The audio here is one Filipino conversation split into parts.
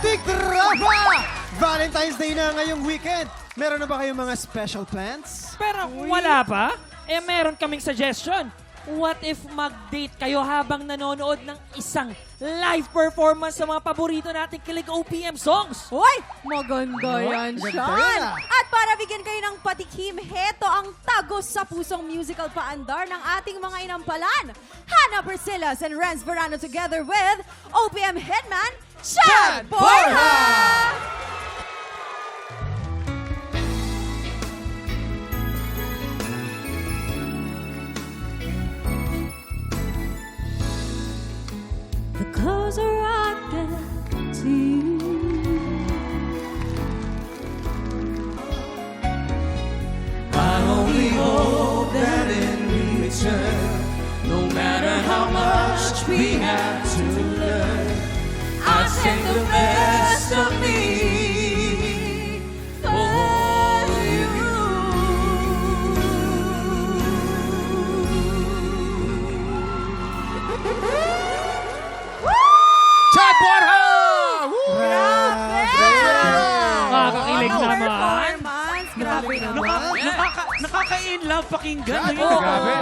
Tiktropa! Valentine's Day na ngayong weekend. Meron na ba kayong mga special plans? Pero wala pa? Eh, meron kaming suggestion. What if mag-date kayo habang nanonood ng isang live performance sa mga paborito nating kilig OPM songs? Hoy! Maganda yan, Maganda Sean! yan. At para bigyan kayo ng patikim, heto ang tagos sa pusong musical paandar ng ating mga inampalan. Hannah Priscillas and Renz Verano together with OPM Headman, Chad Borja! The closer I get to you, I only hope that in return, no matter how much we have to learn, I send the best of me for you. Chad Borja! Nakakakilig naman. performance. Grabe naman. Nakaka-in-love pakinggan. Grabe, no? grabe.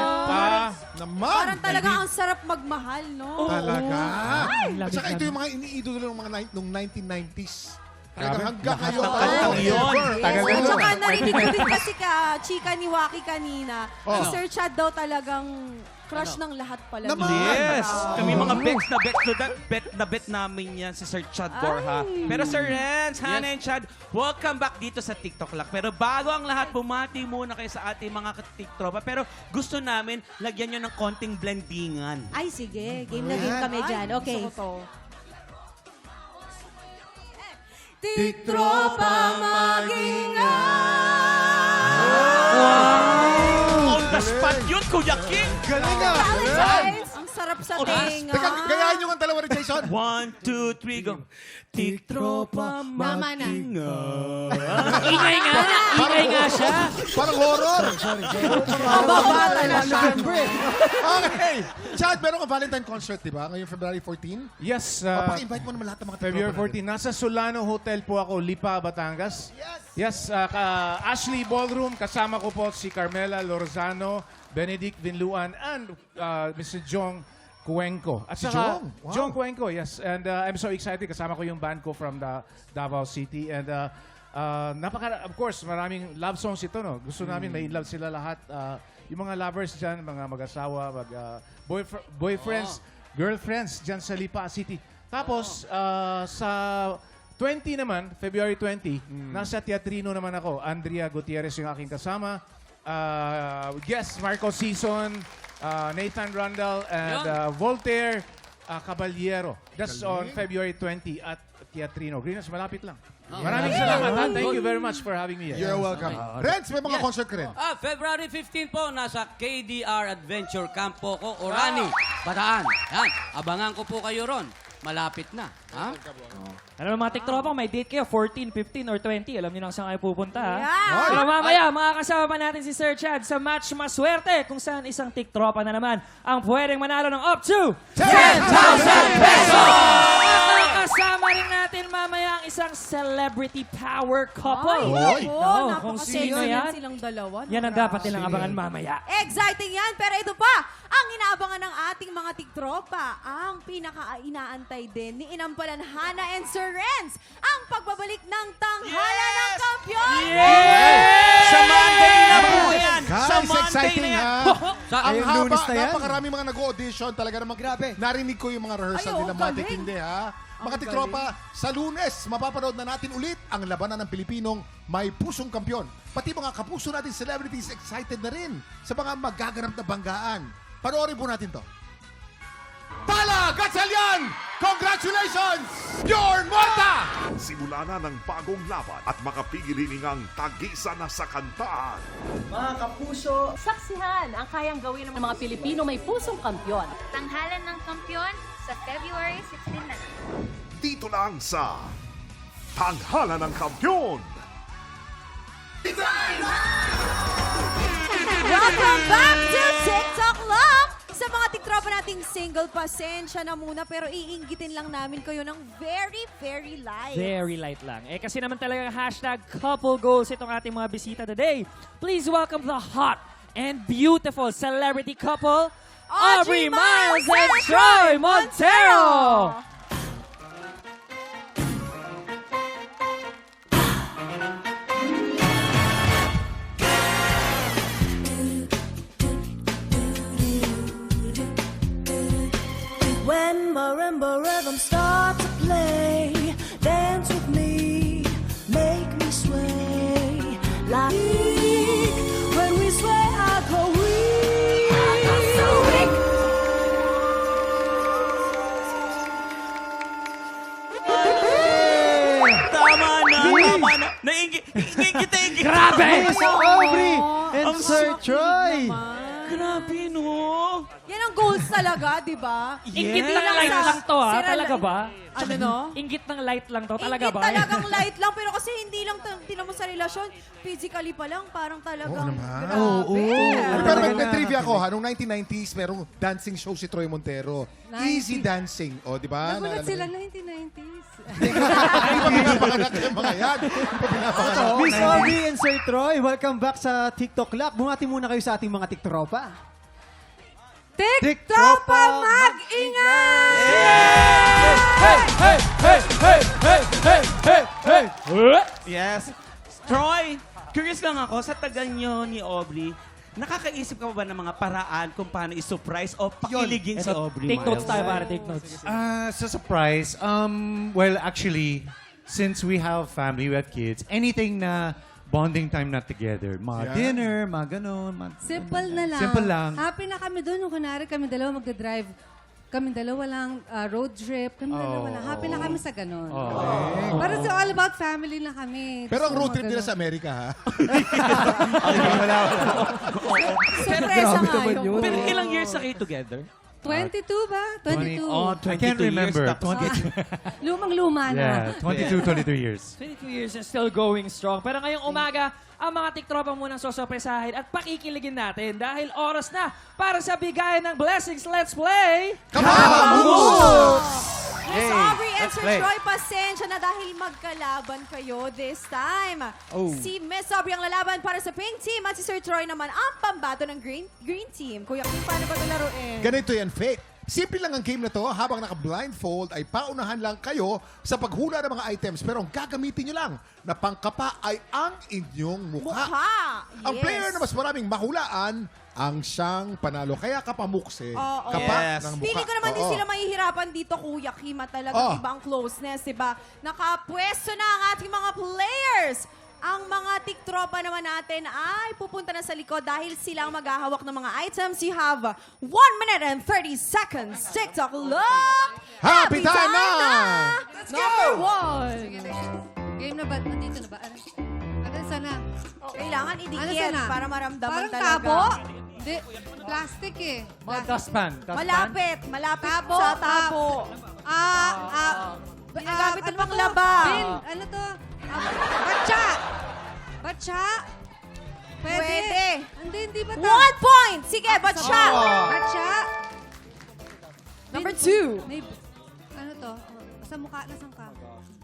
Naman. Parang talaga ang sarap magmahal, no? Talaga. Ang At lamig saka ito namin. yung mga iniidolo ng mga nung 1990s. Talaga Grabe. hanggang ngayon. Lahat ng talaga kantang yun. forever. Tagal At na saka nun. narinig ko din kasi chika ni Waki kanina. Oh. Si Sir Chad daw talagang crush ng lahat pala. Naman. Yes! Wow. Kami mga bet na bet namin yan si Sir Chad Borja. Ay. Pero Sir Renz, Hannah and Chad, welcome back dito sa TikTok Lock. Pero bago ang lahat, bumati muna kayo sa ating mga TikTropa. Pero gusto namin, lagyan nyo ng konting blendingan. Ay, sige. Game na game kami dyan. Okay. Tiktropa On the spot yun, Kuya King! Galing ah! Valentine's! Ang sarap sa tenga. Teka, gayaan nyo ang dalawa ni Jason. 1, 2, 3, go! TikTropa Tama na. Ingay nga siya. Parang horror. Mababa talaga. Okay. Chad, meron ka Valentine concert, di ba? Ngayong February 14. Yes, Paki-invite mo naman lahat ng mga February tiktropa 14. Nasa Solano Hotel po ako, Lipa, Batangas. Yes, Ashley Ballroom. Kasama ko po si Carmela Lorzano, Benedict Vinluan, and Mr. Jong Cuenco. At Si saka, Jong? Wow. Jong Cuenco, yes. And I'm so excited. Kasama ko yung band ko from the Davao City. And of course, maraming love songs ito, no? Gusto namin may love sila lahat. Yung mga lovers dyan, mga mag-asawa, boyfriends, girlfriends dyan sa Lipa City. Tapos, sa 20 naman, February 20, nasa Teatrino naman ako. Andrea Gutierrez yung aking kasama. Guest, Marco Sison, Nathan Rundle, and Voltaire Caballero. That's on February 20 at Teatrino. Greeners, malapit lang. Maraming salamat. Ha? Thank you very much for having me here. You're welcome. Renz, may mga concert ka rin. February 15 po, nasa KDR Adventure Camp po ko, Orani, Bataan. Yan, abangan ko po kayo ron. Malapit na. Ha? Alam mo mga tiktropa, may date kayo, 14, 15, or 20. Alam niyo na kung saan kayo pupunta, ha? Yeah. Pero mamaya, makakasama pa natin si Sir Chad sa Match Maswerte kung saan isang tiktropa na naman ang pwedeng manalo ng up to 10,000 At kasama rin natin mamaya ang isang celebrity power couple. Ay, Oo, nako, kung napaka-sexy sino yan, silang dalawa. yan ang dapat nilang abangan mamaya. Exciting yan, pero ito pa, ang inaabangan ng ating mga tiktropa, ang pinaka-inaantay din ni Inampalan Hannah and Sir Renz, ang pagbabalik ng Tanghalan ng Kampiyon! Sa Monday na po yan! Sa Guys, Monday exciting na yan! ha. Ang Ngayong haba, Lunes na yan. napakarami mga nag-audition. Talaga namang Grabe. narinig ko yung mga rehearsal Ay, oo, nila. galing. Matitindi ha. Mga Ang tiktropa, sa Lunes, mapapanood na natin ulit ang labanan ng Pilipinong may pusong kampyon. Pati mga kapuso natin celebrities excited na rin sa mga magaganap na banggaan. Panoorin po natin to. Tala Gatchalian! Congratulations! Bjorn Morta! Simula na ng bagong laban at makapigiling ang tagisa na sa kantaan. Saksihan ang kayang gawin ng mga Pilipino may pusong kampyon. Tanghalan ng Kampiyon sa February 16 na. Dito lang sa Tanghalan ng Kampiyon. Welcome back to TikTok Lock! Sa mga tiktropa tropa nating single, pasensya na muna, pero iinggitin lang namin kayo ng very, very light. Very light lang. Eh kasi naman talaga hashtag couple goals itong ating mga bisita today. Please welcome the hot and beautiful celebrity couple, Aubrey Miles and Troy Montero! When marimba rhythms start to play, dance with me, make me sway. Like when we sway, I go weak. Tama na. Nainggit. Grabe! Miss Aubrey and Sir Troy. Grabe, no? Yan ang goals talaga, di ba? Inggit Hindi ng lang light sa- lang to, ha? sira- Talaga ba? Ano no? Inggit ng light lang to, talaga Inggit ba? talagang light lang, pero kasi hindi lang tinan mo sa relasyon, physically pa lang, parang talagang grabe. Pero may trivia ko ha, nung 1990s, merong dancing show si Troy Montero. Easy Dancing. O, di ba? Nagulat Naalala sila mo? 1990s. Hindi pa pinapanganak yung mga yan. Hindi pa pinapanganak. Miss Aubrey and Sir Troy, welcome back sa TikTok Lock. Bumati muna kayo sa ating mga tiktropa. TikTopa mag-ingat! Yes. Troy, curious lang ako, sa tagal nyo ni Aubrey, nakakaisip ka ba ng mga paraan kung paano i-surprise o pakiligin si Aubrey Take notes Miles? tayo, pare. Take notes. Sa surprise, well, actually, since we have family, we have kids, anything na bonding time na together, mga dinner, mga ganon. Simple na lang. Simple lang. Happy na kami doon. Kung kunwari kami dalawa magdadrive. Kami dalawa lang road trip. Kami dalawa lang. Happy na kami sa ganon. Para it's all about family na kami. Pero ang Gusto road mo trip nila ganon. sa Amerika ha. Sorpresa nga yun. Pero ilang years na kayo together? 22 ba? 22. I can't 22 years, remember. tapos 20, Lumang-luma na. yeah, 22, 23 years. 22 years and still going strong. Pero ngayong umaga, ang mga tiktropa munang sosopresahin at pakikiligin natin dahil oras na para sa bigayan ng blessings. Let's play! Miss Aubrey and Sir Troy, pasensya na dahil magkalaban kayo this time. Si Miss Aubrey ang lalaban para sa pink team at si Sir Troy naman ang pambato ng green team. Kuya Kim, paano ba ito laruin? Ganito yan, Faith. Simple lang ang game na to. Habang naka-blindfold ay paunahan lang kayo sa paghula ng mga items. Pero ang gagamitin nyo lang na pangkapa ay ang inyong mukha. Ang Yes. player na mas maraming mahulaan ang siyang panalo. Kaya kapamukse. Oo. Kapa Yes. ng mukha. Feeling ko naman din Oo. sila mahihirapan dito, Kuya Kim, at talagang ibang closeness, diba? Nakapwesto na ang ating mga players. Ang mga tiktropa naman natin ay pupunta na sa likod dahil sila ang maghahawak ng mga items. You have 1 minute and 30 seconds. TikTok look! Happy time na! Let's go! Game na ba? Nandito na ba? Ano sana? Kailangan Ano idikit sana? para maramdaman Parang talaga. tabo? Hindi. Plastic eh. Dustpan. Malapit Tabo. sa tabo. Ginagamit na panglaba. Bin, ano to? Batsa! Batsa? Pwede. Hindi ba to? 1 point! Sige, batsa! Batsa? Number 2. May, ano to? Sa mukha, nasan ka?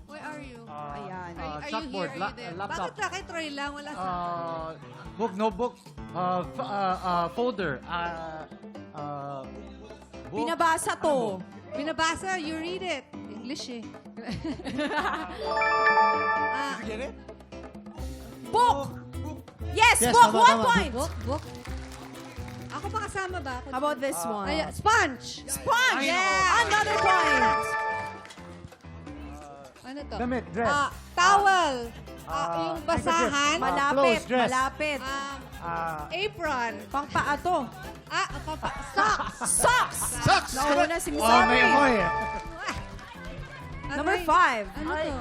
Where are you? Ayan. Are you chalkboard, here? Are you there? laptop. Bakit na kay Troy lang? Wala sa... Book, notebook, folder, Binabasa to. Binabasa, you read it. English eh. Book! Yes, Yes, book! tama, 1 tama. point! Book. Ako pa kasama ba? How about this one? Ay, sponge. Sponge! Yeah! Another point! Ano to? Damit, dress. Towel. Yung basahan. Malapit, clothes, dress. malapit. Apron. Pangpaa to. Socks. Socks! Socks! Nauna si Miss may Aubrey. amoy. Number 5. Ano to?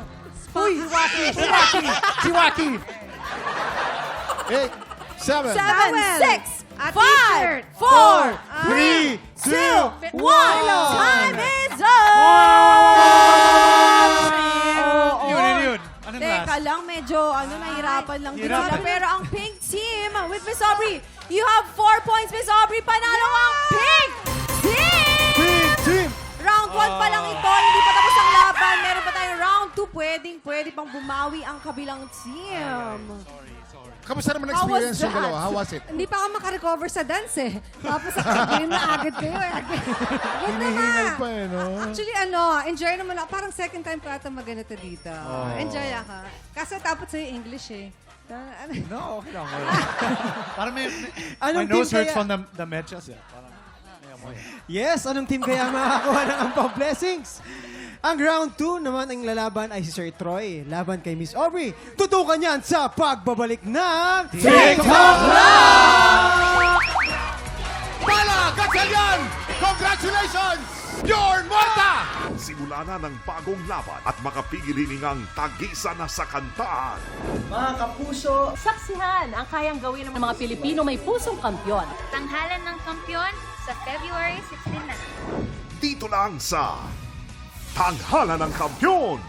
Uy! Siwaki! 8, 7, 7, 6, A 5, t-shirt. 4, 3, 2, 1. Time is up! Yun. Anong Teka last? lang, medyo nahirapan lang din Hirapan. sila. Pero ang pink team with Miss Aubrey, you have 4 points, Miss Aubrey. Panalo ang pink team! pwede pang bumawi ang kabilang team. Kamusta naman How was experience yung that? dalawa? How was it? Hindi pa ako makarecover sa dance eh. Tapos game na agad kayo eh. Good Hinihingal naman. pa eh, no? Actually, enjoy naman ako. Parang second time ko ata maganito dito. Enjoy ako. Kaso tapos sa'yo English eh. No, okay lang. Parang my Anong nose team hurts kaya- from the medyas. Yeah. Parang, Yes, anong team kaya makakakuha ng ampang blessings? Ang round 2 naman ang lalaban ay si Sir Troy. Laban kay Miss Aubrey. Tutukan yan sa pagbabalik ng TikTok Live! Pala! Gatsalyan! Congratulations! Bjorn Morta! Simula na ng bagong laban at makapigil hiningang tagisa na sa kantaan. Mga kapuso, saksihan ang kayang gawin ng mga Pilipino may pusong kampyon. Tanghalan ng kampiyon sa February 16 na. Dito lang sa Tanghalan ng Kampiyon!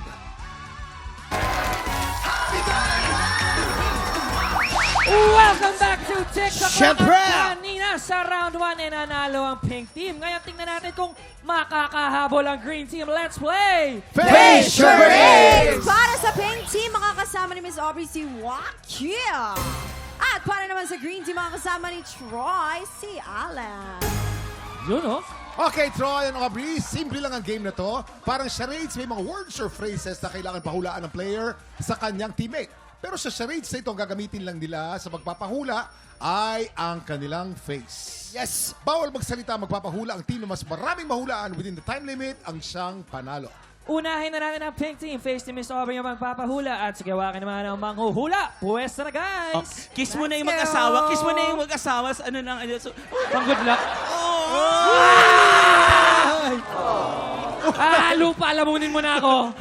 Welcome back to TikTok. Syempre! Kanina sa round 1 ay nanalo ang pink team. Ngayon tingnan natin kung makakahabol ang green team. Let's play! Face your Hey! Para sa pink team, makakasama ni Miss Aubrey si Wakia. At para naman sa green team, makakasama ni Troy si Alan. Yun oh. Okay, Troy and Aubrey, simple lang ang game na to. Parang charades, may mga words or phrases na kailangan pahulaan ng player sa kanyang teammate. Pero sa charades na ito, ang gagamitin lang nila sa magpapahula ay ang kanilang face. Yes! Bawal magsalita, magpapahula ang team na mas maraming mahulaan within the time limit ang siyang panalo. Unahin na natin ang pink team. Face to Miss Aubrey ang magpapahula. At sigawakin naman ang manghuhula. Pwesta na guys! Kiss mo na yung mag-asawa. Kiss mo na yung mag-asawa. Ano lang. So, Pang good luck. Lupa, lamunin mo na ako.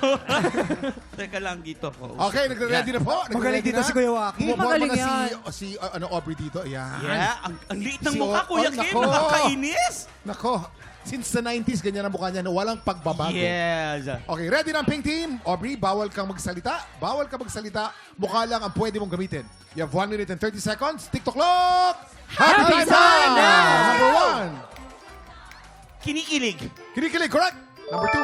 Teka lang dito. Okay, nagre-ready na po. Magaling dito si Kuya Waki. Magaling yan. si Aubrey dito. Ayan. Yeah, ang liit ng Si mukha, Kuya oh, Kim. nako. Nakakainis. Nako, since the 90s, ganyan ang mukha niya na walang pagbabago. Yes. Okay, ready na ang pink team. Aubrey, bawal kang magsalita. Bawal kang magsalita. Mukha lang ang pwede mong gamitin. You have 1 minute and 30 seconds. TikTok clock! Happy time na! Number 1. Kinikilig. Kinikilig, correct. Number 2.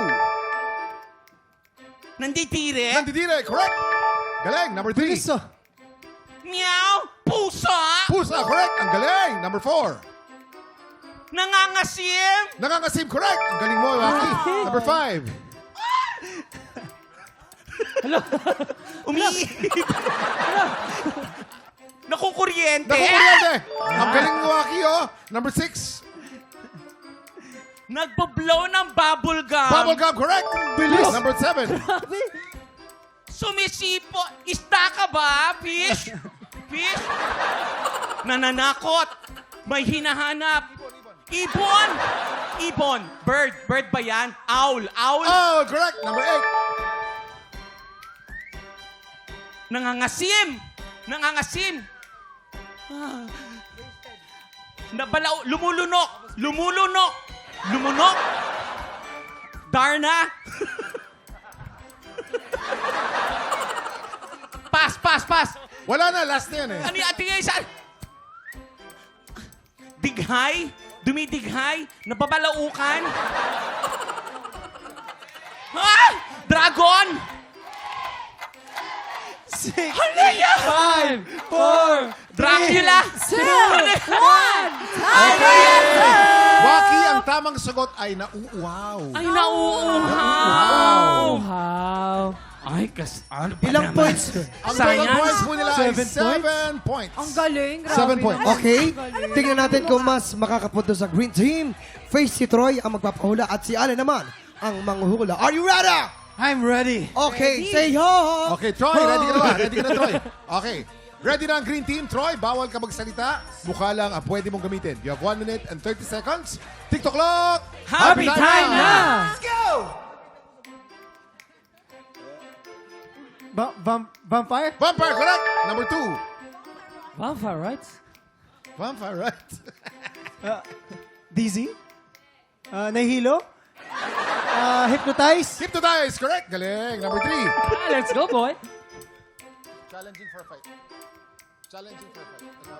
Nanditire. Nanditire, correct. Galing. Number 3. Bilis oh. Meow. Pusa. Pusa, correct. Ang galing. Number 4. Nangangasim. Nangangasim, correct. Ang galing mo, Waki. Number 5. Umiihip. Nakukuryente. Nakukuryente. Ang galing mo, Waki, oh. Number 6. Nagbo-blow ng bubble gum. Bubble gum, correct. Bilis. Number 7. Sumisipo. Isda ka ba, fish? Fish? Nananakot. May hinahanap. Ibon. Ibon. Bird. Bird ba yan? Owl. Owl. Oh, correct. Number 8. Nangangasim. Nangangasim. Nabalaw. Lumulunok. Lumulunok. Lumunok. Darna. Pass, pass, pass. Wala na, last na yan eh. Ano yung ating isa? Dighay? Dumidighay? Nababalaukan? Ah! Dragon! 6, Ano yan? 5, 4, Dracula! 2, 1. Waki, ang tamang sagot ay nauuhaw. Ay, nauuhaw! How? Ay, ano ba Ilang naman? points? Ang total Science? points po nila ay 7 7 points. Ang galing. 7 points. Okay, tingnan natin kung mas makakapunto sa green team. Face si Troy ang magpapahula at si Alan naman ang manghuhula. Are you ready? I'm ready. Okay, say ho! Okay, Troy, ready ka na ba? Ready ka na, Troy? Okay. Ready na ang green team, Troy. Bawal ka magsalita. Mukha lang ang pwede mong gamitin. You have 1 minute and 30 seconds. TikTok clock! Happy time na! Let's go! Vampire? Vampire, correct! Number 2. Vampire, right? Vampire, right? Dizzy? Nahihilo? Hypnotize? Hypnotize, correct? Galing. Number 3. Let's go, boy. Challenging for a fight. Challenging for a fight.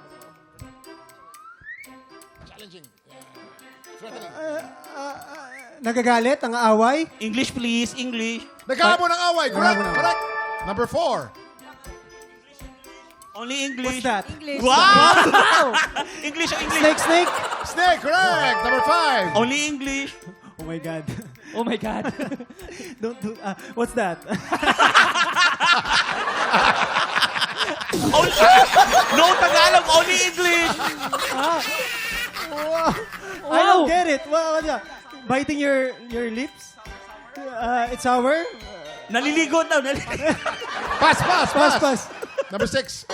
Challenging. Threatening. Nagagalit, ang away. English, please. English. Naghahamon ng away. Correct. Number 4. Only English. What's that? English. Wow! English. Snake. Snake, correct. Number 5. Only English. Oh my God. Oh my God. Don't do, what's that? No Tagalog, only English. I don't get it. What's that? Biting your lips? It's sour? Naliligo daw. Pass. Number 6.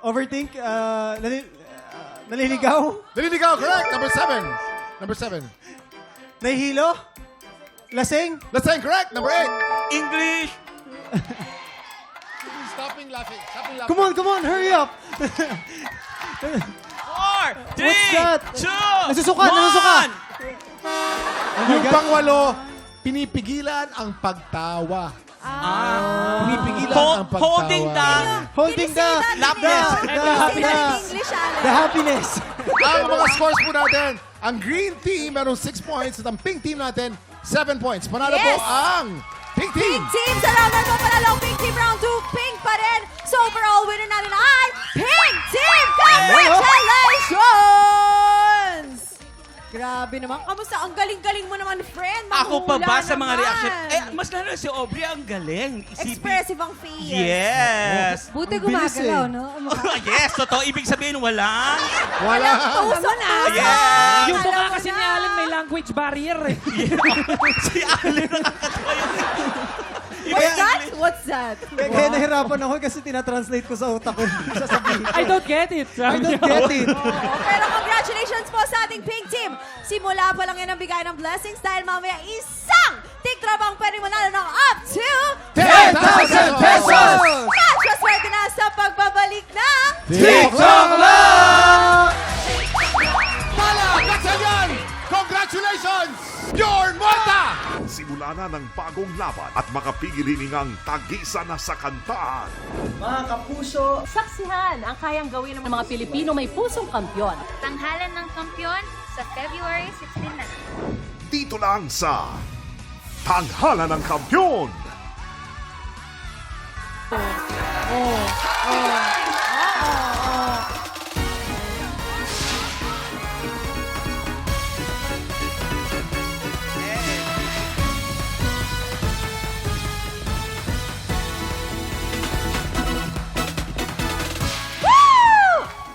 Overthink? Naliligaw? Naliligaw, correct. Number 7. Nahihilo? Lasing? Laseng, correct. Number 8. English. Stopping laughing. Come on, hurry up! 4, 3, What's that? 2, Nasusuka! 1. Oh my Yung God. pang-8, pinipigilan ang pagtawa. Pinipigilan ang pagtawa. Holding the laughness. The happiness. Ang mga scores po natin, ang green team meron 6 points at ang pink team natin 7 points. Panalo po Yes! ang pink team. Pink team sa round 1 po panalo ang Pink Team round 2. Pink pa rin. So overall winner natin ay Pink Team! Congratulations! Grabe naman. Kamusta? Ang galing-galing mo naman, friend. Ako pa ba Manghula sa mga naman. reaction? Mas lalo si Aubrey ang galing. Expressive ang face. Yes. Buti bilis gumagalaw, eh. no? Yes, totoo. Ibig sabihin, walang. Puso na. Yes. Yung mukha kasi ni Allen may language barrier eh. Si Allen nakakatawa yung... What's that? Kaya nahirapan ako kasi tinatranslate ko sa utak ko. Sasabihin ko. I don't get it. I don't get it. Pero congratulations po sa ating Pink Team. Simula pa lang yan ang bigay ng blessings dahil mamaya isang TikTok ang pwede manalo ng up to 10,000 pesos! Cash swerte na sa pagbabalik ng TikTok lang! Malagatan! Congratulations! Pure Morta! Simula na ng bagong laban at makapigil hiningang tagisa na sa kantaan. Mga kapuso, saksihan ang kayang gawin ng mga Pilipino may pusong kampyon. Tanghalan ng Kampiyon sa February 16 na. Dito lang sa Tanghalan ng Kampiyon. Woo!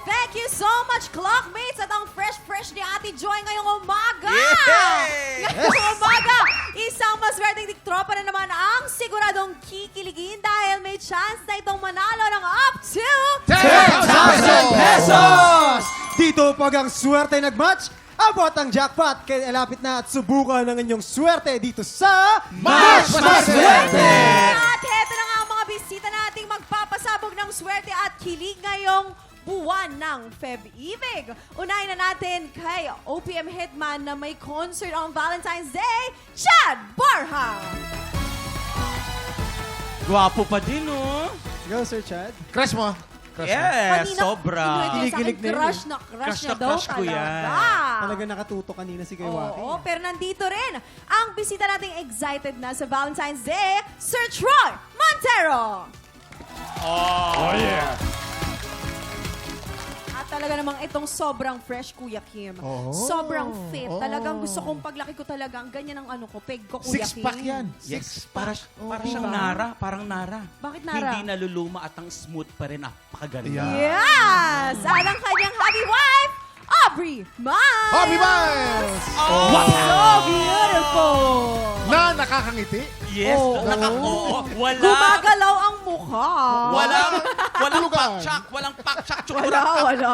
Thank you so much, Clockmates, at ang fresh ni Ate Joy ngayong umaga. Yay! Ngayong umaga, isang maswerteng tiktropa na naman ang siguradong kikiligin dahil may chance na itong manalo ng up to 10,000 pesos! Dito pag ang swerte nag-match, abot ang jackpot. Kaya lapit na at subukan ng inyong swerte dito sa Match Maswerte! At heto na nga ang mga bisita nating magpapasabog ng swerte at kilig ngayong buwan ng Feb-Ibig. Unahin na natin kay OPM Hitman na may concert on Valentine's Day, Chad Barha! Gwapo pa din, oh. Go, Sir Chad. Crush mo? Yes, sobra. Kinikilig na yun. Crush na Crush na daw crush ko yan. talaga. Talaga nakatuto kanina si Kay Waki. Oo, pero nandito rin ang bisita nating excited na sa Valentine's Day, Sir Troy Montero! Oh, yeah. At talaga namang itong sobrang fresh, Kuya Kim. Sobrang fit. Talagang gusto kong paglaki ko talagang ganyan ang ano ko, peg ko, Kuya Kim. Six-pack yan. Yes, para siyang Nara. Parang Nara. Bakit Nara? Hindi naluluma at ang smooth pa rin. Napakaganda. Yes! At ang kanyang happy wife, Aubrey Miles! Happy Miles! So beautiful! Na nakakangiti. Yes, wala. Gumagalaw ang mukha. Walang Tulugan. pakchak, Wala.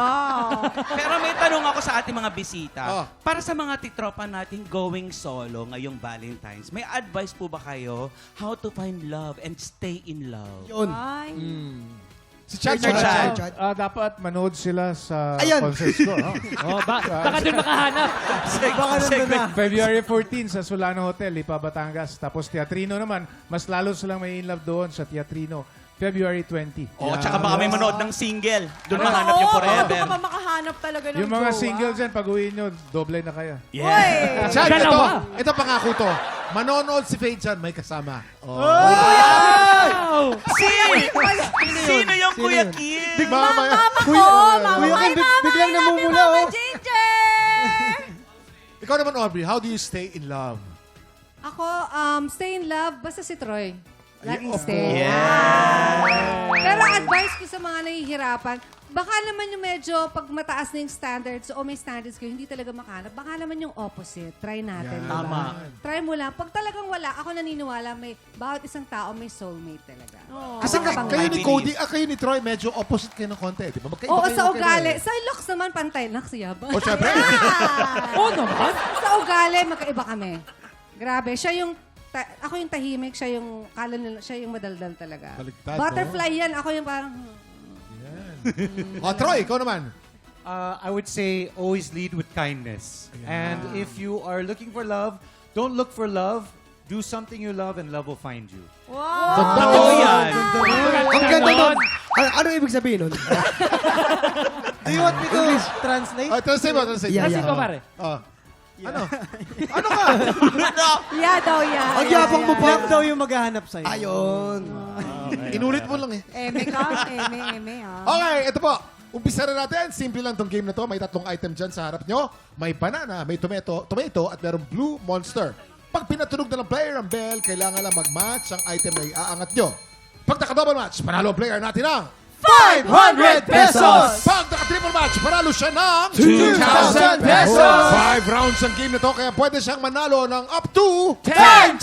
Pero may tanong ako sa ating mga bisita. Oh. Para sa mga titropa natin going solo ngayong Valentine's, may advice po ba kayo how to find love and stay in love? Yun. Ay. Si Chad. Dapat manood sila sa Ayan. concerts ko. No? Oh, baka doon makahanap. Baka nandun na. February 14 sa Solano Hotel, Lipa, Batangas. Tapos Teatrino naman, mas lalo silang may in love doon sa Teatrino. February 20. Oh, tsaka baka may manood ng single. Doon mahanap nyo forever. Baka makahanap talaga ng Yung mga jowa. single dyan, pag uwi nyo, doble na kaya. Yeah. Chad, Dalawa. ito pangako to. Manonood si Faye dyan, may kasama. Sino yung Kuya Kim? Mama, Mama ko! Mama Kuya Kim, biglang namumula, Mama oh. Ginger! Ikaw naman, Aubrey, how do you stay in love? Ako, stay in love, basta si Troy. Laging Of stay. Pero advice ko sa mga nahihirapan, baka naman yung medyo pag mataas na yung standards o may standards kayo, hindi talaga makahanap. Baka naman yung opposite. Try natin. Diba? Tama. Try mo lang. Pag talagang wala, ako naniniwala, may bawat isang tao may soulmate talaga. Kasi kayo ni Cody, kayo ni Troy, medyo opposite kayo ng konti. Di ba? Magkaiba Oo, kayo sa ng ugali. kayo. Sa looks naman, pantay. Looks, yabang. O, syempre. Oo naman. Sa ugali, magkaiba kami. Grabe. Siya yung, ako yung tahimik, siya yung, siya yung madaldal talaga. Baligtad, Butterfly yan. Ako yung parang, O, Troy, ikaw naman. I would say always lead with kindness. And if you are looking for love, don't look for love. Do something you love and love will find you. Totoo yan. Ang ganda nun. Ano ibig sabihin nun? Do you want me to translate? Translate mo, translate. Yeah, Kasi ko pare. Ano? Ano ka? Yeah daw, yeah. Ang yabang mo pa. Love daw yung maghahanap sa'yo. Ayun. Inulit mo lang eh. Eme ka, eme, Okay, ito po. Umpisa na natin. Simple lang tong game na to. May 3 item dyan sa harap nyo. May banana, may tomato, at merong blue monster. Pag pinatunog na ng player ang bell, kailangan lang mag-match ang item na iaangat nyo. Pag naka-double match, panalo ang player natin ang 500 pesos! Pag naka-triple match, panalo siya ng 2,000 pesos! 5 rounds ang game na to, kaya pwede siyang manalo ng up to 10,000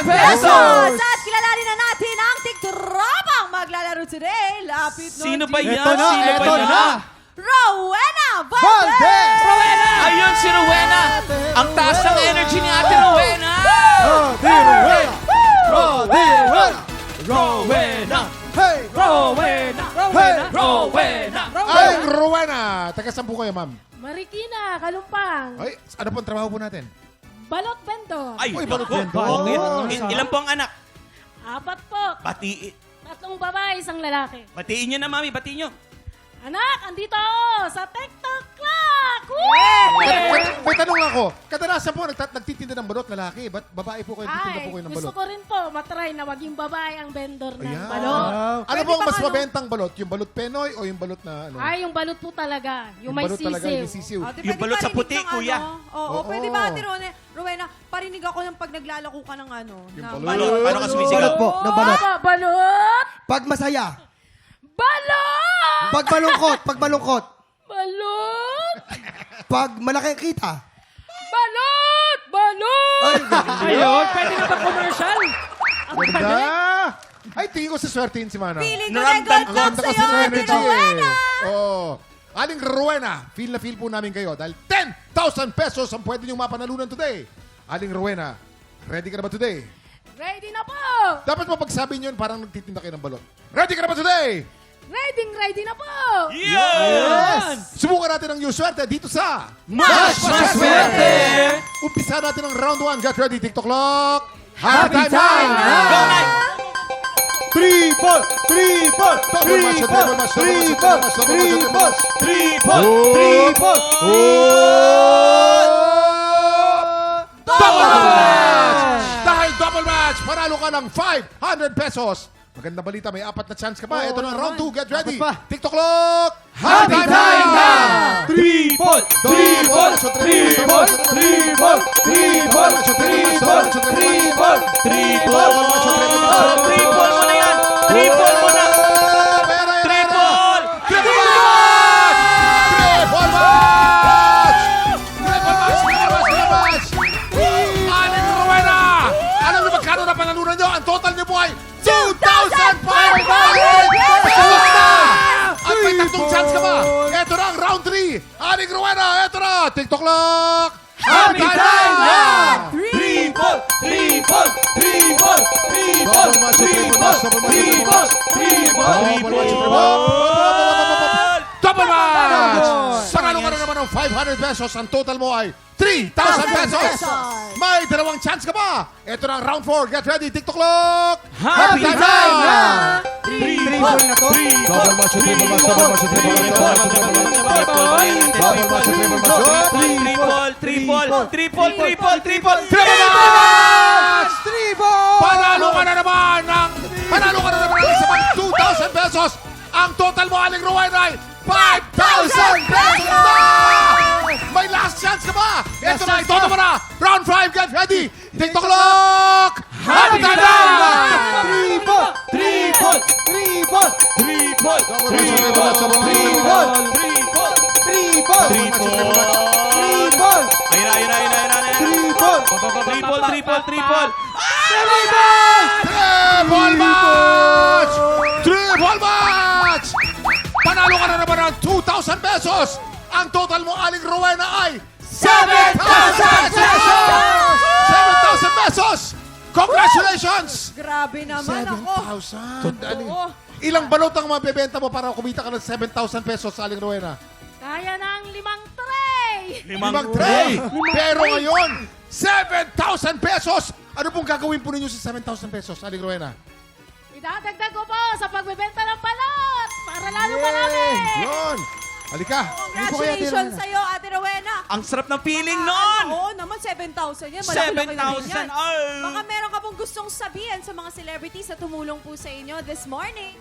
pesos! At kilalanin na natin ang tiktropang maglalaro today. Lapit nun. Sino ba yan? Ito na, Sino ba ito yan? na! Rowena Valdez! Valdez! Ayun si Rowena. Ang taas ng energy ni Ate Rowena. Rowena! Hey! Rowena! Rowena! Rowena! Ay, Rowena! Taga saan po kayo, ma'am? Marikina, Kalumpang, Ay, ano po ang trabaho po natin? balot vendor, Ay, Uy, bako. bakit? Bakit? Ilan po ang anak? 4 po, Batiin. 3 babae, 1 lalaki. Batiin nyo na, mami. Batiin nyo. Anak, andito ako sa TikTok Clock! May tanong ako. Kadalasan po, nagtitinda ng balot lalaki. Ba't babae po kayo, nagtitinda po kayo ng gusto balot? ko rin po matry na maging babae ang vendor ng Ayan. balot. Ano po ang mas mabentang balot? Yung balot Penoy o yung balot na ano? Ay, yung balot po talaga. Yung may balot talaga, sisiw. yung sisiw. Yung balot sa puti, kuya. Oo, Oo. pwede ba, Ate Rowena, parinig ako ng pag naglalako ka ng ano. Yung ng balot. Paano ka sumisigaw? Balot po, ng balot. Balot! Pag masaya. Balot! Pag malungkot. Pag malungkot. Balot! Pag malaki ang kita. Balot! Balot! Ayun, pwede na ba commercial? Ganda! Ay, tingin ko sa swerte yun si Mana. Feeling ko na Naramdam good Ang luck ganda kasi sa'yo, ng Ate energy Rowena! eh. Oo. Aling Rowena, feel na feel po namin kayo dahil 10,000 pesos ang pwede niyong mapanalunan today. Aling Rowena, ready ka na ba today? Ready na po! Dapat mapagsabi niyo yun parang nagtitinda kayo ng balot. Ready ka na ba today? Ready na po! Yes! Subukan natin ang new swerte dito sa Mas Swerte! Umpisa natin ang round 1. Get ready, TikTok clock. Happy time na! Go, Mike! Triple! Triple! Double match, Triple! double match, double match, double match, double match, double match. Triple! Triple! Double match! Dahil double match, panalo ka ng 500 pesos. Maganda balita, may 4 na chance ka pa. Ito na round 2, get ready. Dapat pa. TikTok clock. Happy time na! Triple! Triple! Triple! Triple! Triple! Triple! Triple! Triple mo na yan! Triple mo na! Triple! Triple match! Triple match! Triple match! Triple match! Aling Rowena! Alam niyo magkano na panalunan niyo? Ang total niyo po ay 2,500 pesos na! At may 3 chance ka ba? Ito na ang round 3. Aling Rowena, ito na! TikTok clock! Happy time na! Triple! Triple! Triple! Triple! Double match, triple match, double match, triple match. Double match, triple match. Double match! Panalo ka na naman ng 500 pesos. Ang total mo ay 3,000 pesos. May 2 chance ka pa. Ito na ang round 4. Get ready, TikTok clock. Happy time na! Triple na to. Double macho, triple macho, double macho, triple macho, double macho, triple macho. Double macho, triple macho. Triple match! Triple! Panalo ka na naman ng isa pang 2,000 pesos. Ang total mo, Aling Rowena, ay 5,000 pesos na! May last chance ka ba? Ito na, ito mo na. Round 5, get ready. TikTok clock! Happy time na! Triple! Triple! Triple! Triple! Triple! Triple! Triple! Triple! Triple! Triple match! Triple match! Panalo ka na naman ng 2,000 pesos! Ang total mo, Aling Rowena, ay 7,000 pesos! 7,000 pesos! Congratulations! Grabe naman ako. 7,000? Ilang balot ang mabibenta mo para kumita ka ng 7,000 pesos, Aling Rowena? Kaya ng 5 tray! Limang tray! Pero ngayon, 7,000 pesos! Ano pong gagawin po ninyo sa 7,000 pesos, Aling Rowena? Idadagdag ko po sa pagbebenta ng balot para lalo marami! Yun! Halika! Congratulations sa'yo, Ate Rowena. Ang sarap ng feeling nun! Oo naman, 7,000 yan. Malaki-laki na rin 7,000! yan. Baka meron ka pong gustong sabihin sa mga celebrities na tumulong po sa inyo this morning.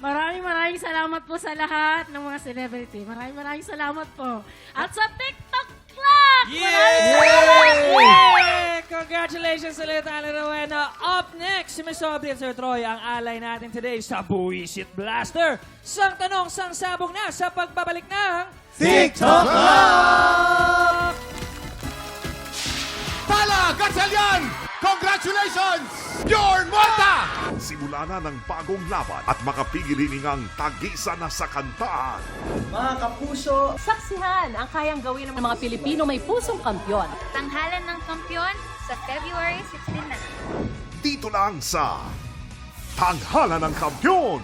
Maraming salamat po sa lahat ng mga celebrity. Maraming salamat po. At sa TikTok Clock! Yeah! Congratulations ulit, Aling Rowena. Up next, si Miss Aubrey at Sir Troy, ang alay natin today sa Buwisit Blaster. Sang tanong, sang sabog na sa pagbabalik ng TikTok Clock! Tala! Gatsalyan! Congratulations! Bjorn Morta! Simula na ng bagong laban at makapigil hiningang tagisa na sa kantaan. Mga kapuso, saksihan ang kayang gawin ng mga Pilipino may pusong kampyon. Tanghalan ng Kampiyon sa February 16 na. Dito lang sa Tanghalan ng Kampiyon.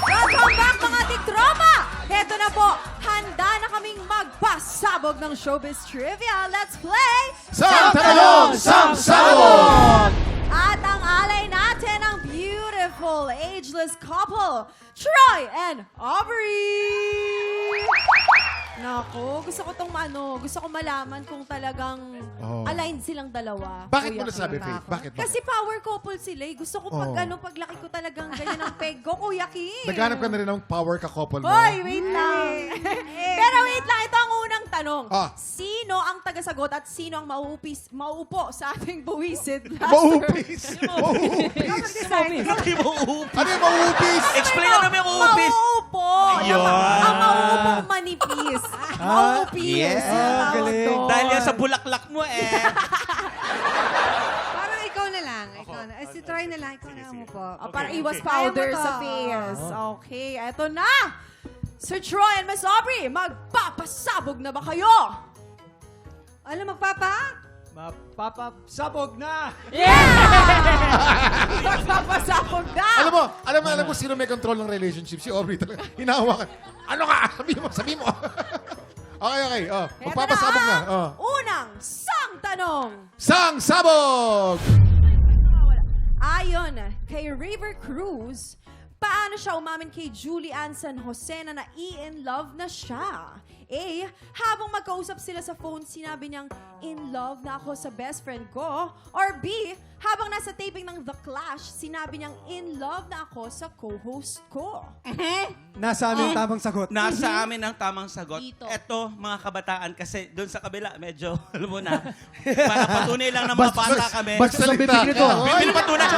Welcome back mga tiktropa! Heto na po, handa na kaming magpasabog ng showbiz trivia. Let's play! Sang Tanong, Sang Sabog! At ang alay natin ang beautiful, ageless couple, Troy and Aubrey! Nako, gusto ko malaman kung talagang aligned silang dalawa. Bakit Kuya mo nasabi, Kim. Faith? Bakit? Kasi power couple sila eh. Gusto ko paglaki ko talagang ganyan ang peg ko, Kuya Kim. Naghanap ka na rin ng power ka-couple mo. Hoy, wait lang. Pero wait lang, ito ang unang tanong. Ah. Sino ang tagasagot at sino ang mauupo sa ating buwisit? Maupis! Hindi mo upis. Ano yung maupis? Explain namin yung upis. Mauupo. Ayun. Ang mauupo manipis. Maupis. yes. Yung tawag Galing. doon. Dahil yan sa bulaklak mo eh. Parang ikaw na lang. Ikaw na. Si Troy na lang. Ikaw na lang mo po. Para iwas powder Kaya mo to. sa face. Okay, eto na. Sir Troy and Miss Aubrey, magpapasabog na ba kayo? Ano, magpapa? Mapapasabog na! Magpapasabog na! Alam mo sino may control ng relationship? Si Aubrey talaga. Hinahawakan. Ano ka? Sabi mo. Okay. Oh, magpapasabog na. Oh. Unang sang tanong. Sang Sabog! Ayon kay River Cruz, paano siya umamin kay Julie Ann San Jose na na-in love na siya? A. Habang magkausap sila sa phone, sinabi niyang, in love na ako sa best friend ko. Or B. Habang nasa taping ng The Clash, sinabi niyang, in love na ako sa co-host ko. Nasa amin tamang sagot. Nasa amin ang tamang sagot. Dito. Eto, mga kabataan, kasi doon sa kabila, medyo, alam mo na, para patunay lang ng mga bata kami. Magsalita ka. Patunay,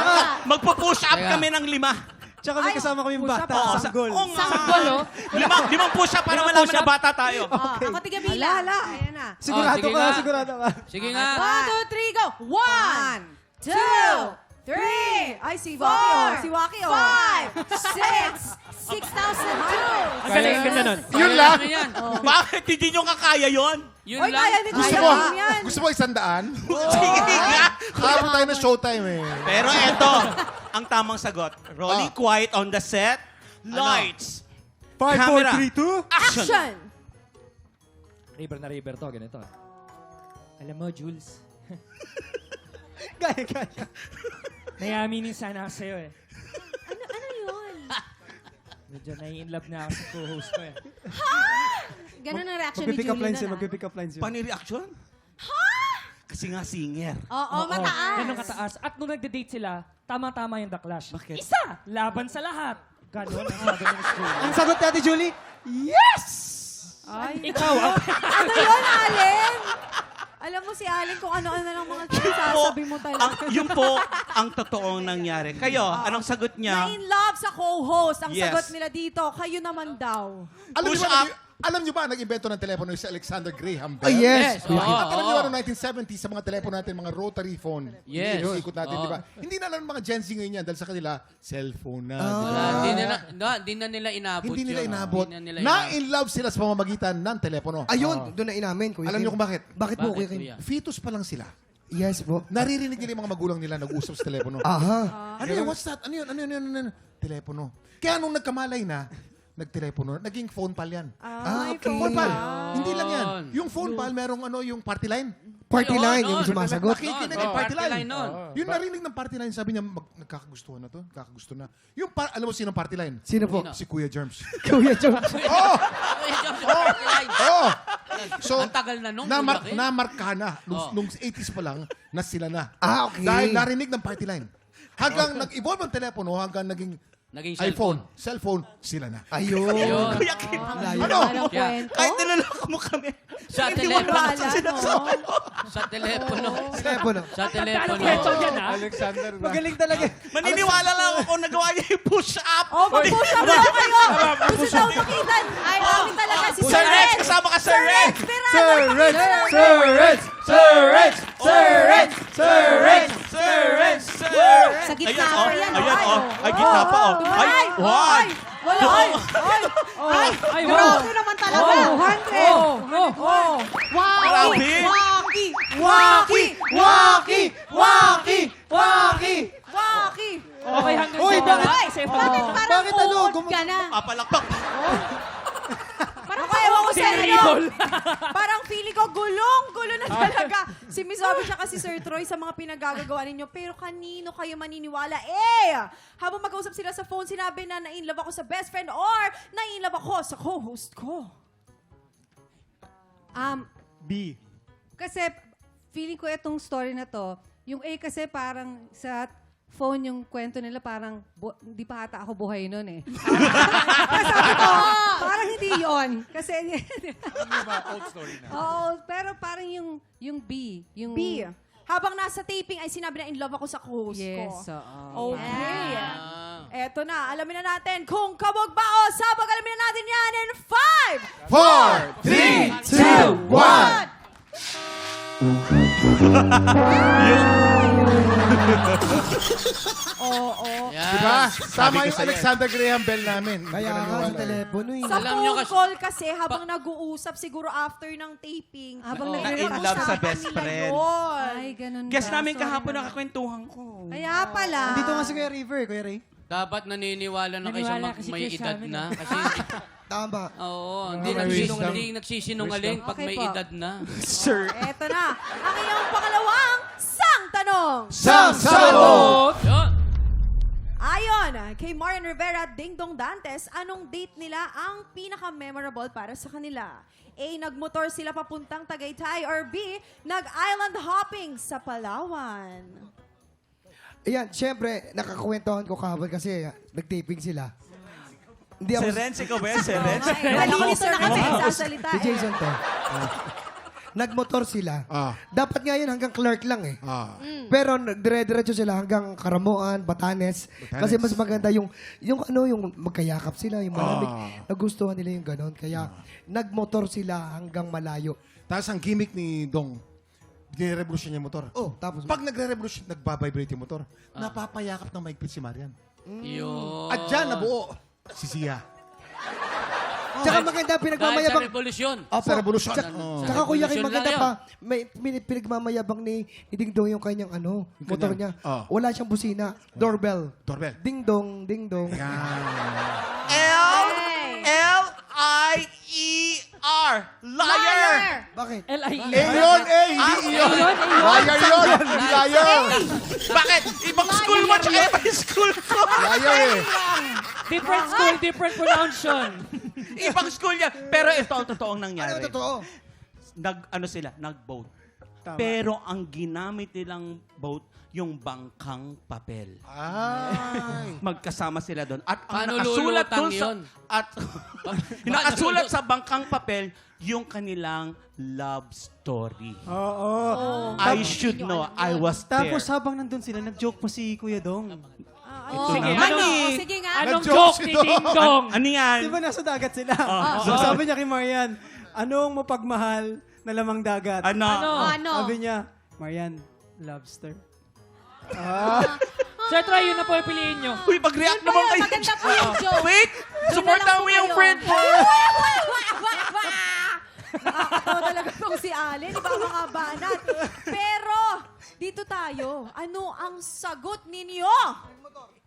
magpo-push up kami ng 5. Tsaka may kasama kaming bata. Oo, Sanggol. Sanggol, oh. Limang push up para malaman na bata tayo. Ako tiga-bila. Ayan na. Sigurado sige ka, nga. sigurado ka. Sige nga. 1, 2, 3, go! 1, 2, 3. Ay, si Waki, oh. Si Waki, oh. 5, 6, 6,002. Ang galing, ganda nun. Yun lang. Ano yan? Bakit hindi nyo kakaya yon? Yun Oy, lang. kaya ni Gusto Kuya mo? Kim yan. Gusto mo 100? Sige nga. Karoon tayo ng showtime eh. Pero eto, ang tamang sagot. Rolling quiet on the set. Lights. 5, Camera. 4, 3, 2. Action! River na river to, ganito. Alam mo, Jules, Kaya. Nayaminin sana ako sa'yo eh. Ano yun? Medyo nai-inlove na ako sa co-host ko eh. Ganun ang reaction ni Magpipick up Julie lines yun, nun, magpipick up lines yun. Paano yung reaction? Kasi nga singer. Oo, mataas. Ganun kataas. At nung nagde-date sila, tama-tama yung The Clash. Bakit? Isa! Laban sa lahat. Ganun ang sabi ng school. Ang sagot ni Ate Julie, yes! Ay. Ikaw, ang Ano yun, Allen? Alam mo si Allen kung ano-ano lang mga sasabi mo talaga. Yun po ang totoong nangyari. Kayo, anong sagot niya? Na in love sa co-host. Ang Yes. sagot nila dito, kayo naman daw. Alam niyo ba, nag-invento ng telepono yung si Alexander Graham Bell? Yes. At alam niyo ba, noong 1970s, sa mga telepono natin, mga rotary phone, Yes. yung ikot natin, di ba? Hindi na alam ng mga Gen Z ngayon yan dahil sa kanila, cellphone na. di ba? Hindi na nila inabot Hindi nila yun. inabot. Hindi na nila Na in love sila sa pamamagitan ng telepono. Ayun, doon na inamin, Kuya Alam Kim. niyo kung bakit? Bakit po, Bakit, Kuya Kim? Kuya? Fetus pa lang sila. Yes po. Naririnig nila yung mga magulang nila nag-usap sa telepono. Aha. Ano yun? What's that? Ano yun? Telepono. Kaya nung nagkamalay na, nagtelepono, naging phone pal yan. Ay, okay. Phone pal. Hindi lang yan. Yung phone pal, merong yung party line. Party line, yung Noon. sumasagot. Nakikinig Oo, ang party party line. line nun. Yung narinig ng party line, sabi niya, nagkakagustuhan na to. Nagkakagusto na. Alam mo sino ang party line? Sino po? Si Kuya Germs. Kuya Jones. Oo! Oo! So, Ang tagal na nung. namarka na. Nung 80s pa lang, na sila na. Ah, okay. Dahil narinig ng party line. Hanggang nag-evolve ang telepono, hanggang naging Naging iPhone, cellphone, sila na. Ayun. Kuya Kim. Ano? Anong kwento? Kahit niloloko mo kami. Sa Hindi telepono. wala sa sinasabi mo. Sa telepono. Telepono. Sa Ano telepono. kwento yan ha? Alexander na. Magaling talaga. Maniniwala lang ako kung nagawa niya yung push-up. Oh, mag-push up daw kayo! Gusto daw makita. Ay, namin talaga si Sir Sir Rex, Red. kasama ka, Sir Rex. Sir Rex! Sir Rex! Sir Rex! Sir Rex! Sir Rex! Sir Rex, Sir Rex. Sa gitna Ayan, pa oh. yan. Ayan, oh. Ay, gitna pa, oh. Ay, Ay! Wala! Ay! Ay! Ay, Grabe naman talaga! 100! Oh! Grabe. Waki! Waki! Waki! Waki! Waki! Waki! Okay, hanggang Uy, dito bakit? na. Ay! Kasi Bakit parang Bakit ano? uod ka na? Papalakpak. Parang ewan ko sa inyo. Sinibol. Parang feeling ko gulong-gulo na talaga. Si Miss Obi siya kasi Sir Troy sa mga pinagagagawa ninyo. Pero kanino kayo maniniwala? Habang mag-usap sila sa phone, sinabi na na-inlove ako sa best friend or na-inlove ako sa co-host ko. B. Kasi feeling ko itong story na to, yung A kasi parang sa phone yung kwento nila parang hindi pa ata ako buhay nun eh. Kaya sabi ko, parang hindi yon. Kasi Old story na. Oo, pero parang yung B. Yung B. Habang nasa taping ay sinabi na in love ako sa co-host Yes, ko. oo. Okay. Ah. Eto na, alamin na natin kung kabog ba o sabog. Alamin na natin yan in 5, 4, 3, 2, 1. Yan. Diba? Tama ko yung sa'yo. Alexander Graham Bell namin. Kaya nga sa telepono eh. Sa Alam nyo phone kasi- call kasi, habang nag-uusap siguro after ng taping, Habang Na nag-relax in love sa usapan best nila friend. yun. Ay, ganun Guess ba? namin Sorry kahapon na. nakakwentuhan ko. Kaya pala. Andito nga si Kuya River, Kuya Ray. Dapat naniniwala na kayo sa Naniniwala kasi may kayo sa edad amin, na. Kasi, Tama. oo, may wisdom. hindi nagsisinungaling pag Okay may po. edad na. Sir. Eto na, ang iyong pangalawang sang tanong. Sabog! Yun. Ayon kay Marian Rivera at Ding Dong Dantes, anong date nila ang pinaka-memorable para sa kanila? A. Nagmotor sila papuntang Tagaytay or B. Nag-island hopping sa Palawan? Ayan, syempre, nakakwentuhan ko kahapon kasi nag-taping sila. Hindi ako... Sir Renz, ikaw ba yan, Sir Renz? Nalilito na kami sasalita Si Jason to. Nagmotor sila. Dapat nga yun hanggang Clark lang eh. Pero dire-diretso sila hanggang Karamuan, Batanes. Kasi mas maganda yung magkayakap sila, yung malamig. Nagustuhan nila yung ganon. Kaya nagmotor sila hanggang malayo. Tapos ang gimmick ni Dong, nire-revolution niya yung motor. Oh, tapos Pag nagre-revolution, nagbabibrate yung motor, napapayakap ng maigpit si Marian. Yun. At dyan, nabuo, si Sia. Tsaka maganda Dahil sa pinagmamayabang. revolusyon. Opo. Sa revolusyon. Tsaka kuya Kim, Revolution maganda lang pa. May pinagmamayabang ni Ding Dong yung kanyang motor niya. Wala siyang busina. Doorbell. Doorbell. Ding Dong, Ding Dong. L-I-E R. Liar! Bakit? L-I-E. Yun, hindi yun. Liar yun. Liar. Bakit? Ibang school mo at ibang school ko. Liar eh. Different school, different pronunciation. Ibang school yan. Pero ito ang totoong Ano nangyari. totoo? Nag-boat. Pero ang ginamit nilang boat, yung bangkang papel. Ay. Magkasama sila doon. At ang Paano nakasulat lulutang doon sa... yun? At nakasulat sa bangkang papel, yung kanilang love story. Oo. I should know. I was there. Tapos habang nandun sila, nag-joke pa si Kuya Dong. Sige, naman ano? eh. Sige nga. Anong Nag-joke joke si ni Dong. Ding Dong? Ano yan? Di ba nasa dagat sila? So sabi niya kay Marian, anong mapagmahal na lamang dagat? Ano? Ano? Sabi niya, Marian, lobster. Sir Troy, yun na po yung piliin nyo. Uy, mag-react naman kayo. Maganda po yung joke. Wait! Supportan mo yung friend mo. Nakakatawa talaga itong si Allen. Di ba mga banat? Pero, dito tayo. Ano ang sagot ninyo?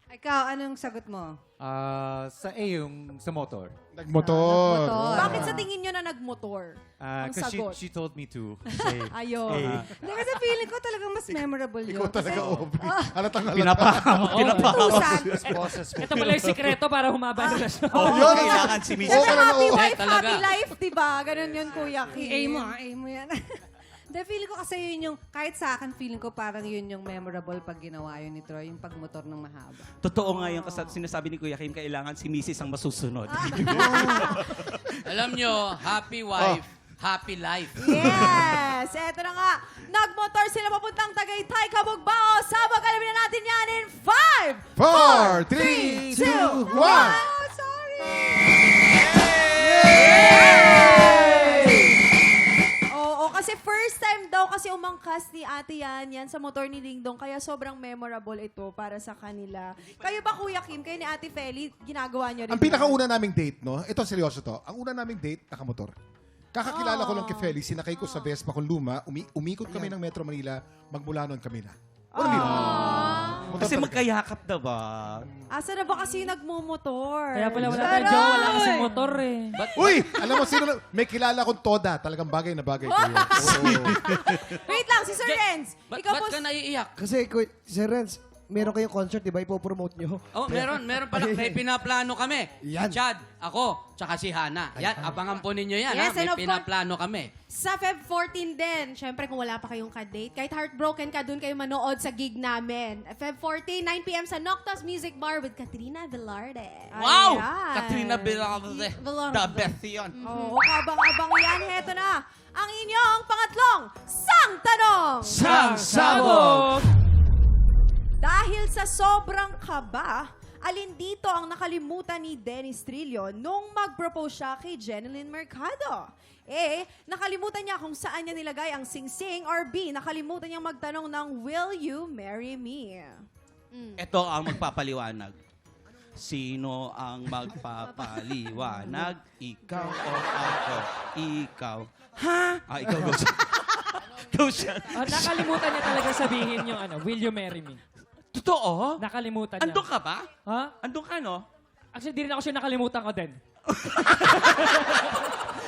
Ikaw, anong sagot mo? Sa A, yung sa motor. Nagmotor. Bakit sa tingin nyo na nagmotor? Ang Because sagot. she told me to say Ayun. Hindi, kasi feeling ko talagang mas memorable yun. Ikaw talaga, Aubrey. Halatang halata. Pinapahawak. Ito pala yung sikreto para humaba ang relasyon. Yun. Kailangan si Miss. Oo, Kasi happy oo. wife, talaga. happy life, diba? Ganun yun, Kuya Kim. A mo yan. Hindi, feeling ko kasi yun yung, kahit sa akin, feeling ko parang yun yung memorable pag ginawa yun ni Troy, yung pagmotor ng mahaba. Totoo nga yung sinasabi ni Kuya Kim, kailangan si Mrs. ang masusunod. Alam nyo, happy wife, happy life. Yes! Eto na nga. Nagmotor sila papuntang Tagaytay, Kabugbao. Sabag alamin na natin yan in 5, 4, 3, 2, 1. Oo, kasi first time daw kasi umangkas ni ate yan sa motor ni Ding Dong. Kaya sobrang memorable ito para sa kanila. Kayo ba, Kuya Kim, kayo ni Ate Feli, ginagawa nyo rin Ang pinakauna naming date, no? Ito, seryoso to. Ang una naming date, nakamotor. Kakakilala ko lang kay Feli, sinakay ko sa Vespa kung luma, umikot kami ng Metro Manila, magmula noon kami na. Walang biro. Kasi magkayakap na ba? Asa na ba kasi yung nagmumotor? Kaya pala wala tayong jowa, wala kasi motor eh. Uy! Alam mo, may kilala kong Toda. Talagang bagay na bagay kayo. Wait lang, si Sir Renz. Ba't Ikaw po, ka naiiyak? Kasi, Sir Renz, meron kayong concert, di ba? Ipopromote nyo. Oh, meron pala. May pinaplano kami. Yan. Chad, ako, tsaka si Hana. Yan, abangan po ninyo yan. Yes, ha? and May of pinaplano kami. sa Feb 14 din, syempre kung wala pa kayong ka-date, kahit heartbroken ka, dun kayo manood sa gig namin. Feb 14, 9 p.m. sa Noctas Music Bar with Katrina Velarde. Wow! Ayan. Katrina Velarde. Velarde. The best yun. Oo, kabang-abang yan. Heto na, ang inyong pangatlong Sang Tanong! Sabog! Dahil sa sobrang kaba, alin dito ang nakalimutan ni Dennis Trillo nung mag-propose siya kay Jeneline Mercado? A. Nakalimutan niya kung saan niya nilagay ang sing-sing, or B. Nakalimutan niyang magtanong ng Will you marry me? Ito ang magpapaliwanag. Sino ang magpapaliwanag? Ikaw o ako? Ikaw. Ha? Ikaw, go siya. Go siya. Nakalimutan niya talaga sabihin yung will you marry me? Totoo? Nakalimutan niya. Andun ka ba? Ha? Andun ka, no? Actually, di rin ako sure nakalimutan ko din.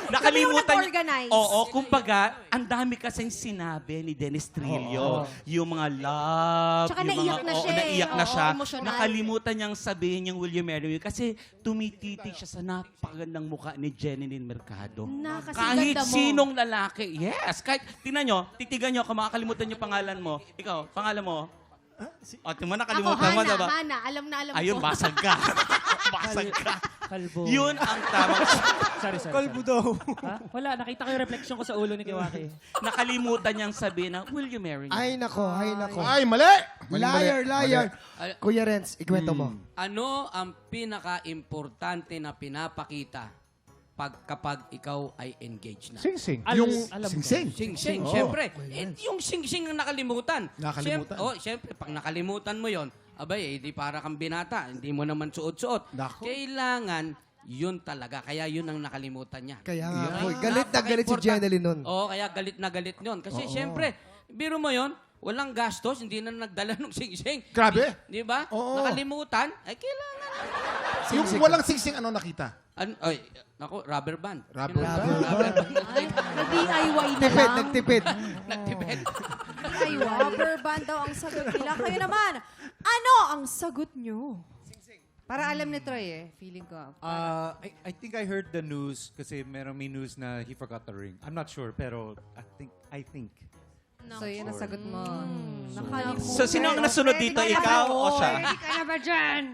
Nakalimutan Kami yung nag-organize. Oo, kumbaga, ang dami kasing sinabi ni Dennis Trillo. Yung mga love. Tsaka yung naiyak mga, na siya eh. naiyak na Oo, siya. emosyonal. Nakalimutan niyang sabihin yung Will You Marry Me kasi tumititig siya sa napakagandang mukha ni Jeneline Mercado. Kasi Kahit ganda mo. sinong lalaki. Yes. Kahit, tingnan nyo, titigan nyo, kung makakalimutan yung pangalan mo. Ikaw, pangalan mo? O, tingnan mo, nakalimutan mo, diba? Hana. Alam na alam Ayun, ko. basag ka. Basag ka. Kalbo. Yun ang tamang... Sorry. Kalbo daw. Ha? Wala, nakita ko yung reflection ko sa ulo ni Kiwaki. Nakalimutan niyang sabihin na, Will you marry me? Ay, nako. Ay, mali! Liar. Kuya Renz, ikwento mo. Ano ang pinaka-importante na pinapakita kapag ikaw ay engaged na? Sing-sing. Alam- Yung alam ko. sing-sing. Sing-sing, Oo. syempre. Yung sing-sing ang nakalimutan. Nakalimutan. Syempre, pag nakalimutan mo yon, abay, di para kang binata. Hindi mo naman suot-suot. Nako. Kailangan, yun talaga. Kaya yun ang nakalimutan niya. Kaya nga, boy. Galit na galit si Jeneline nun. Oo, kaya galit na galit yun. Kasi syempre, biro mo yon, walang gastos, hindi na nagdala ng sing-sing. Grabe. Di ba? Oo. Nakalimutan, ay kailangan. Yung walang sing-sing, ano nakita? Ay, naku, rubber band. Rubber band. Ay, nag-DIY na Tipid, lang. nagtipid. Nagtipid. DIY. Rubber band daw ang sagot nila. Kayo naman, ano ang sagot nyo? Para alam ni Troy eh, feeling ko. I think I heard the news kasi may news na he forgot the ring. I'm not sure, pero I think. So yun ang sagot mo. Nakalimutan. So, sino ang nasunod dito? Ikaw o siya? Ready ka na ba dyan?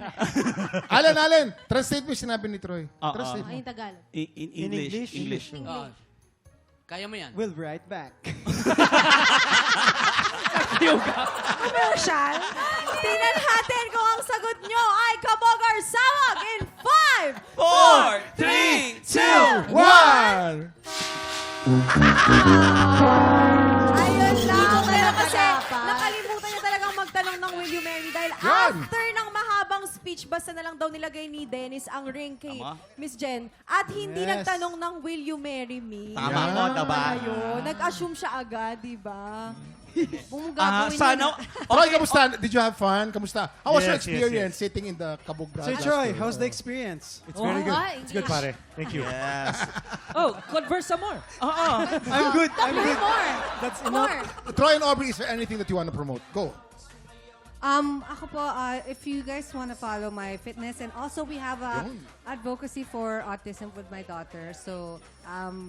Allen, translate mo yung sinabi ni Troy. Translate mo. Ay, Tagalog. In English. Kaya mo yan. We'll be right back. Commercial. Tingnan natin kung ang sagot nyo ay Kabogar Sawag in 5, 4, 3, 2, 1! Ayun lang. Pero kasi nakalimutan niya talagang magtanong ng Will You Marry Me dahil after ng mahabang speech, basta na lang daw nilagay ni Dennis ang ring kay Miss Jen at hindi nagtanong ng Will You Marry Me. Tama ko, diba? Ayun. Nag-assume siya agad, di ba? Sana, Troy, kamusta? Did you have fun? Kamusta? How was your Yes, experience sitting in the Kabog Sir Brothers? Troy, how's the experience? It's very good. It's good, pare. Thank you. Yes. Oh, converse some more. Oo. I'm good. More. That's More. enough. Troy and Aubrey, is there anything that you want to promote? Go. Ako po, if you guys want to follow my fitness, and also we have advocacy for autism with my daughter. So,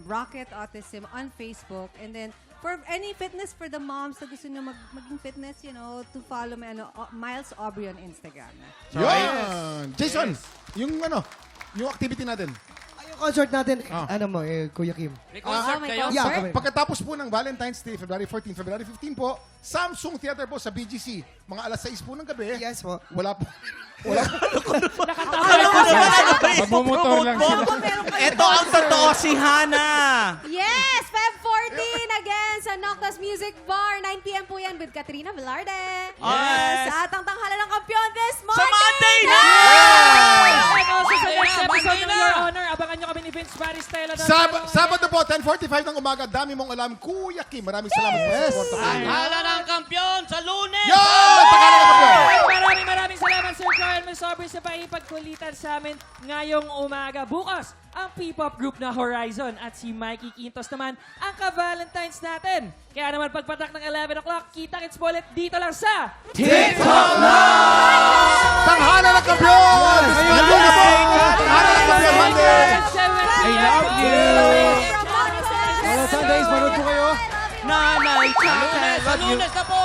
Rocket Autism on Facebook. And then, for any fitness for the moms na gusto nyo maging fitness, you know, to follow me, Miles Aubrey on Instagram. Yan! Jason, yung activity natin. Yung concert natin, Kuya Kim. May concert kayo? Yeah, kami. Pagkatapos po ng Valentine's Day, February 14, February 15 po, Samsung Theater po sa BGC. Mga alas 6 po ng gabi. Yes po. Wala po. Magmumotor lang sila. Ito ang totoo, si Hana. Yes! Feb 14 again sa Noctas Music Bar. 9 p.m. po yan with Katrina Velarde. Yes! At ang tanghalan ng kampiyon this Sa Monday! Monday na! And also sa next episode ng Your Honor, abangan nyo kami ni Vince Baristella. Sabado po, 10:45 ng umaga. Dami mong alam, Kuya Kim. Maraming salamat po sa support. Hala ng kampiyon sa Lunes! Yan! Tagalan ng kampiyon! Maraming salamat, Sir Joy and Miss Aubrey, sa pakipagkulitan sa amin ngayong umaga. Bukas, ang P-pop group na Horizon at si Mikey Quintos naman ang ka-Valentines natin. Kaya naman pagpatak ng 11 o'clock, kita-kits po ulit dito lang sa TikTok Live! Tanghala ng kampiyon! Tanghala ng kampiyon Monday! I love you! All Sundays, manood po kayo. Nanay, Sa Lunes na po!